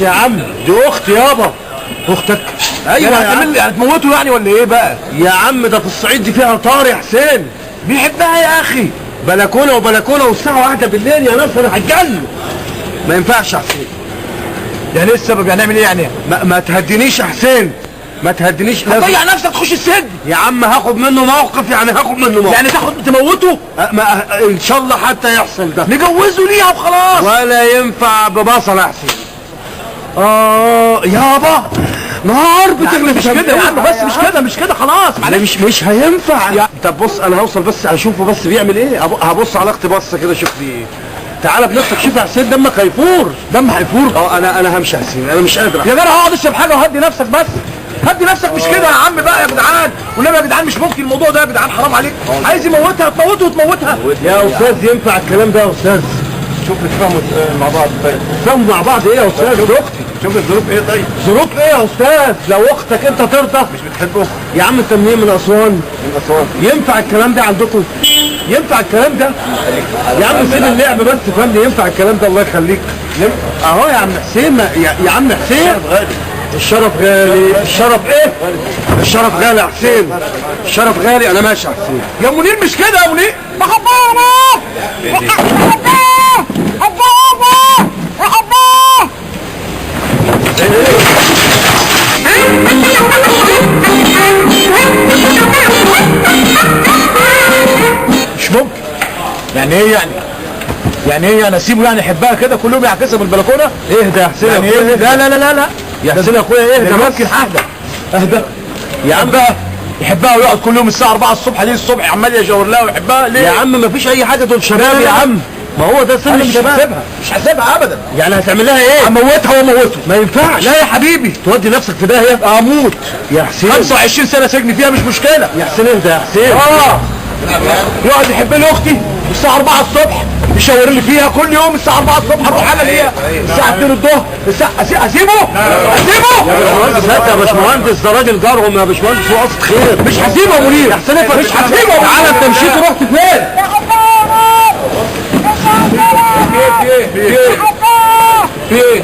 يا عم دي اختي يابا. اختك؟ ايوه يا عم. هتموته يعني ولا ايه بقى؟ يا عم ده في الصعيد دي فيها طار يا حسين. بيحبها يا اخي. بلكونه وبلكونه والساعه 1 بالليل يا ناس انا هتجنن. ما ينفعش يا حسين. يعني ايه السبب؟ يعني نعمل ايه يعني؟ ما تهدينيش يا حسين، ما تهدينيش. هتضيع نفسك تخش السجن يا عم. هاخد منه موقف، يعني هاخد منه موقف. يعني تموته؟ ان شاء الله حتى يحصل ده. نجوزه ليها وخلاص. ولا ينفع ببصل يا حسين. يابا نار بتغلب. مش كده يا عم، بس مش كده خلاص معلش. مش هينفع. طب بص انا هوصل بس اشوفه بس بيعمل ايه. هبص على اختي بصه كده اشوف فيه ايه. تعالى بنفسك شوف يا حسين. دمك هيفور. دم هيفور؟ انا همشي يا حسين، انا مش قادر يا جدع اقعد اشرب حاجه وهدي نفسك بس. هدي نفسك. مش كده يا عم بقى يا جدعان. والنبي يا جدعان مش ممكن الموضوع ده يا جدعان، حرام عليك. عايز يموتها تموته وتموتها. يا استاذ ينفع الكلام ده يا استاذ؟ شوف نتفاهموا مع بعض. طيب نتفاهموا مع بعض ايه يا استاذ؟ دي اختي. شوف الظروف ايه. طيب ظروف ايه يا استاذ؟ لو اختك انت ترضى. مش بتحبه يا عم انت منين؟ من اسوان. من اسوان. ينفع الكلام ده عندكم؟ ينفع الكلام ده؟ يا عم سيب اللعب بس فهمني. ينفع الكلام ده؟ الله يخليك. اهو يا عم حسين. يا عم حسين الشرف غالي. الشرف ايه؟ الشرف غالي يا حسين. الشرف غالي. انا ماشي يا حسين. يا منير مش كده يا منير. مش ممكن. يعني ايه يعني؟ يعني ايه انا اسيبه يعني يحبها كده كل يوم يعكسها بالبلكونه؟ اهدى يا حسين. يعني ايه؟ لا يا حسين يا اخويا اهدى. ممكن اهدى يا عم بقى. يحبها ويقعد كل يوم الساعه 4 الصبح ليه الصبح عمال يشاور لها ويحبها ليه؟ يا عم مفيش اي حاجه. دول شباب يا عم. ما هو ده سن الشباب. مش هسيبها ابدا. يعني هتعمل لها ايه؟ هموتها واموته. ما ينفعش. لا يا حبيبي تودي نفسك في داهيه. اموت يا حسين. 25 سنه سجن فيها مش مشكله. يا حسين اهدى يا حسين. يقعد يحب لي اختي الساعه 4 الصبح يشاور لي فيها كل يوم الساعه 4 الصبح اروح انا ليها الساعه 2 الظهر. اسيبه؟ اسيبه؟ يا باشمهندس ده راجل جارهم يا باشمهندس. هو قصد خير. مش هسيبه يا منير. يا حسين مش هسيبه. تعالى انت مشيت ورحت فين؟ في ايه؟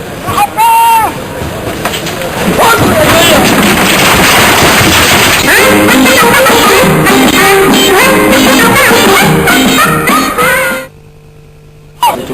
حبيبي